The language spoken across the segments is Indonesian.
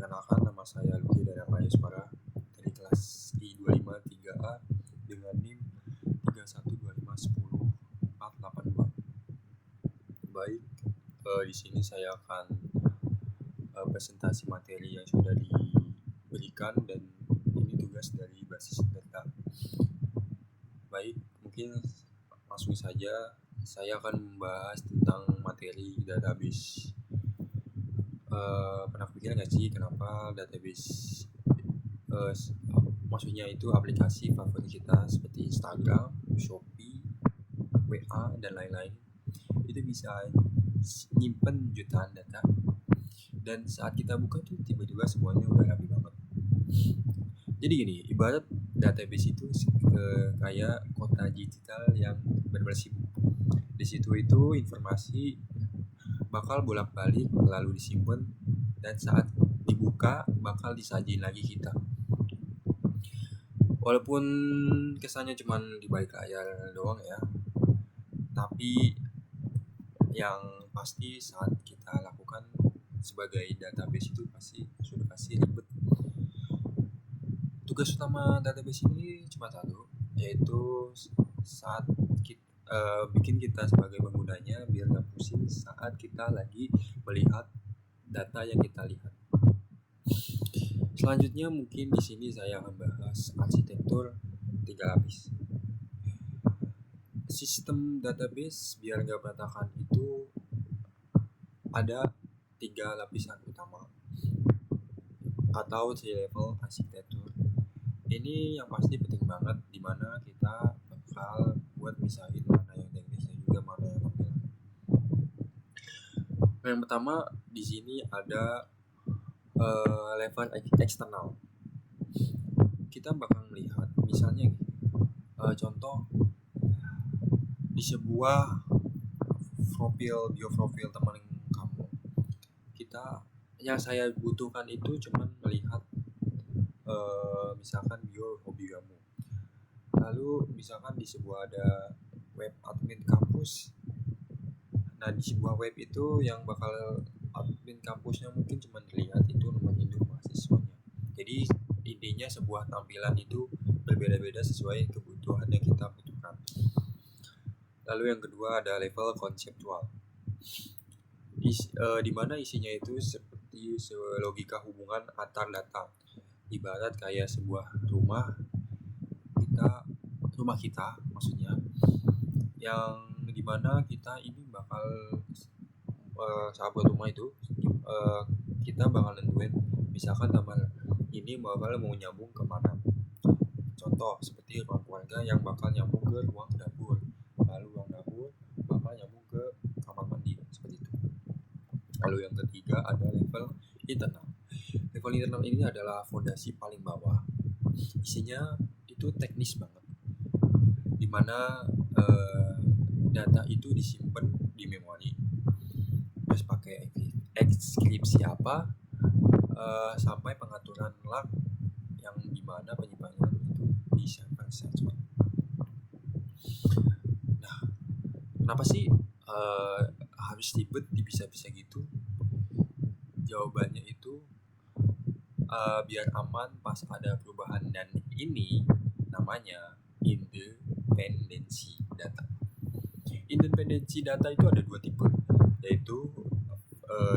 Perkenalkan, nama saya Luki dari Suara dari kelas I253A dengan NIM 3125104882. Baik, di sini saya akan presentasi materi yang sudah diberikan dan ini tugas dari basis data. Baik, mungkin langsung saja saya akan membahas tentang materi database. Pernah kepikiran nggak sih kenapa database maksudnya itu aplikasi favorit kita seperti Instagram, Shopee, WA, dan lain-lain itu bisa nyimpen jutaan data dan saat kita buka tuh tiba-tiba semuanya udah rapi banget. Jadi gini, ibarat database itu kayak kota digital yang benar-benar sibuk. Di situ itu informasi bakal bolak-balik lalu disimpan dan saat dibuka bakal disajin lagi kita. Walaupun kesannya cuman di balik layar doang ya, tapi yang pasti saat kita lakukan sebagai database itu pasti ribet. Tugas utama database ini cuma satu, yaitu saat bikin kita sebagai penggunanya biar nggak pusing saat kita lagi melihat data yang kita lihat. Selanjutnya mungkin di sini saya akan bahas arsitektur 3 lapis. Sistem database biar nggak berantakan itu ada 3 lapisan utama atau 3 level arsitektur. Ini yang pasti penting banget, dimana kita bakal buat misahin mana yang teknis dan juga mana yang tampilan. Yang pertama di sini ada level eksternal. Kita bakal melihat misalnya contoh di sebuah bioprofil teman kamu. Yang saya butuhkan itu cuman melihat misalkan bio hobi kamu. Lalu misalkan di sebuah ada web admin kampus. Nah, di sebuah web itu yang bakal admin kampusnya mungkin cuma dilihat itu nomor induk mahasiswanya. Jadi intinya sebuah tampilan itu berbeda-beda sesuai kebutuhan yang kita butuhkan. Lalu yang kedua ada level konseptual. Di mana isinya itu seperti logika hubungan antar data. Ibarat kayak sebuah rumah kita maksudnya, yang dimana kita ini bakal sahabat rumah itu kita bakal nentuin misalkan kamar ini bakal mau nyambung kemana. Contoh seperti ruang keluarga yang bakal nyambung ke ruang dapur, lalu ruang dapur bakal nyambung ke kamar mandi, seperti itu. Lalu yang ketiga ada level internal. Level internal ini adalah fondasi paling bawah. Isinya itu teknis banget, dimana data itu disimpan di memori, terus pakai ekskripsi apa sampai pengaturan log yang dimana penyimpanan itu di server. Nah, kenapa sih harus ribet bisa gitu? Jawabannya itu biar aman pas ada perubahan, dan ini namanya independensi data. Independensi data itu ada 2 tipe, yaitu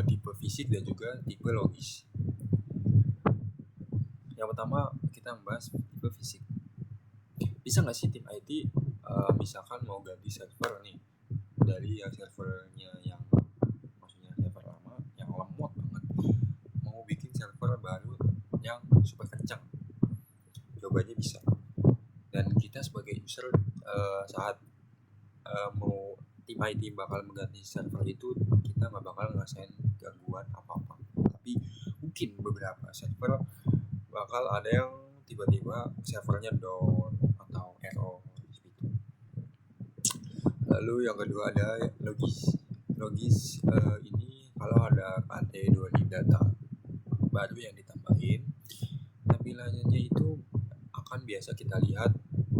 tipe fisik dan juga tipe logis. Yang pertama kita membahas tipe fisik. Bisa nggak sih tim IT misalkan mau ganti server nih dari yang servernya yang maksudnya server lama yang lemot banget, mau bikin server baru yang super kencang? Jawabannya bisa. Dan kita sebagai user saat mau tim IT bakal mengganti server itu, kita nggak bakal ngerasain gangguan apa-apa. Tapi mungkin beberapa server bakal ada yang tiba-tiba servernya down atau error gitu. Lalu yang kedua ada logis. Ini kalau ada kategori data baru yang ditambahin, tampilannya itu akan biasa kita lihat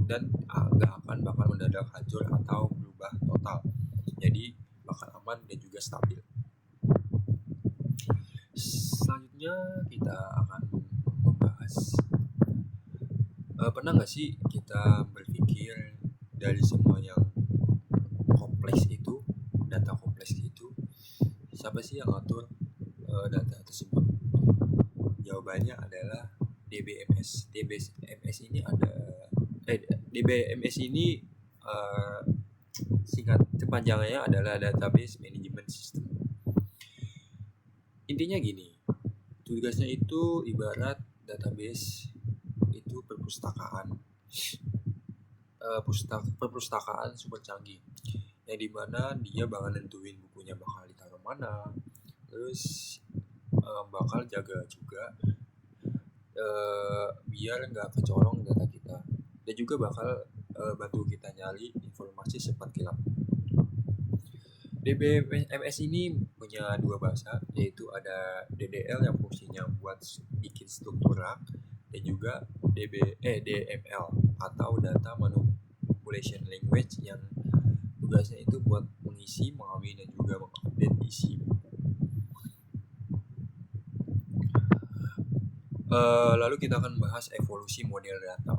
dan nggak akan bakal mendadak hancur atau berubah total. Jadi bakal aman dan juga stabil. Selanjutnya kita akan membahas pernah nggak sih kita berpikir dari semua yang kompleks itu, data kompleks itu, siapa sih yang ngatur data tersebut? Jawabannya adalah DBMS. DBMS ini DBMS ini singkat kepanjangannya adalah Database Management System. Intinya gini, tugasnya itu ibarat database itu perpustakaan, perpustakaan super canggih, yang dimana dia bakal nentuin bukunya bakal ditaruh mana, terus bakal jaga juga biar nggak kecolong data kita, dan juga bakal bantu kita nyari informasi cepat kilat. DBMS ini punya dua bahasa, yaitu ada DDL yang fungsinya buat bikin struktur rak, dan juga DML atau Data Manipulation Language yang tugasnya itu buat mengisi, mengawin, dan juga mengupdate isi buku. Lalu kita akan bahas evolusi model data.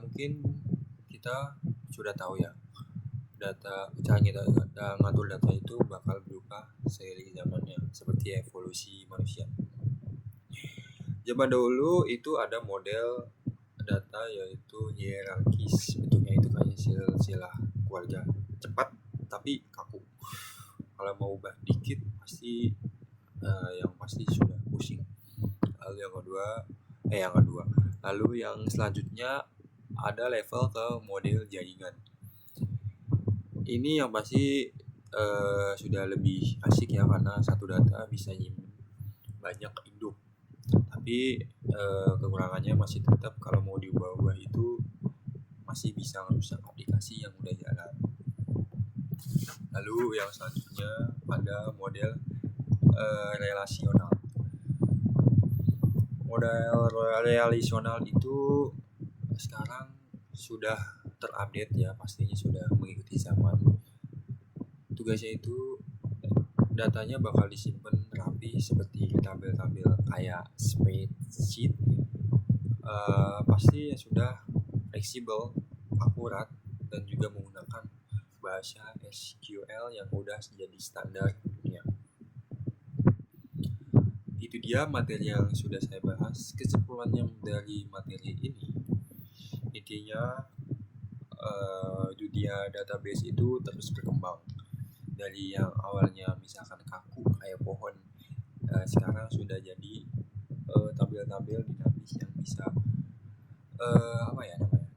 Mungkin kita sudah tahu ya, data cara kita ngatur data itu bakal berubah seiring zamannya, seperti evolusi manusia. Zaman dahulu itu ada model data yaitu hierarkis, bentuknya itu kayak silsilah keluarga, cepat tapi kaku. Kalau mau ubah dikit pasti yang pasti sudah pusing. Lalu yang selanjutnya ada level ke model jaringan. Ini yang pasti sudah lebih asik ya, karena satu data bisa nyimpen banyak induk. Tapi kekurangannya masih tetap kalau mau diubah-ubah itu masih bisa merusak aplikasi yang udah jalan. Lalu yang selanjutnya ada model relasional. Model relasional itu sekarang sudah terupdate ya, pastinya sudah mengikuti zaman. Tugasnya itu datanya bakal disimpan rapi seperti tabel-tabel kayak spreadsheet. Pasti sudah fleksibel, akurat, dan juga menggunakan bahasa SQL yang udah jadi standar dunia. Itu dia materi yang sudah saya bahas. Kesimpulannya dari materi ini, intinya dunia database itu terus berkembang. Dari yang awalnya misalkan kaku kayak pohon, sekarang sudah jadi tabel-tabel dinamis yang bisa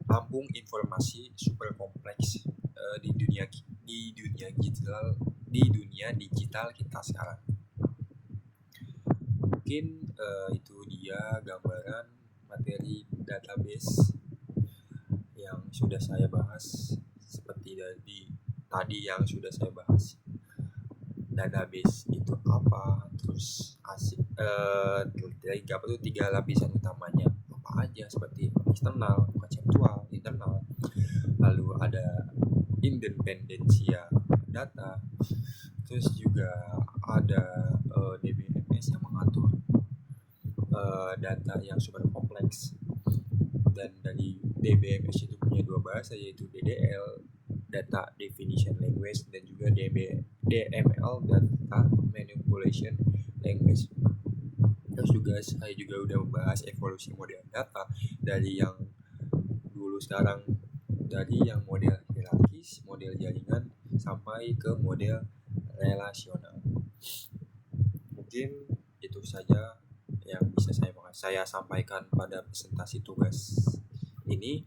tampung informasi super kompleks di dunia digital kita sekarang. Mungkin itu dia gambaran materi database yang sudah saya bahas. Seperti tadi yang sudah saya bahas, database itu apa, terus tiga lapisan utamanya apa aja, seperti eksternal, konseptual, internal. Lalu ada independensia data, terus juga ada DBMS yang mengatur data yang super kompleks. Dan dari DBMS itu punya dua bahasa, yaitu DDL, Data Definition Language, dan juga DML, Data Manipulation Language. Terus juga saya juga udah membahas evolusi model data dari yang dulu sekarang, dari yang model hierarkis, model jaringan, sampai ke model relasional. Mungkin itu saja yang bisa saya sampaikan pada presentasi tugas ini.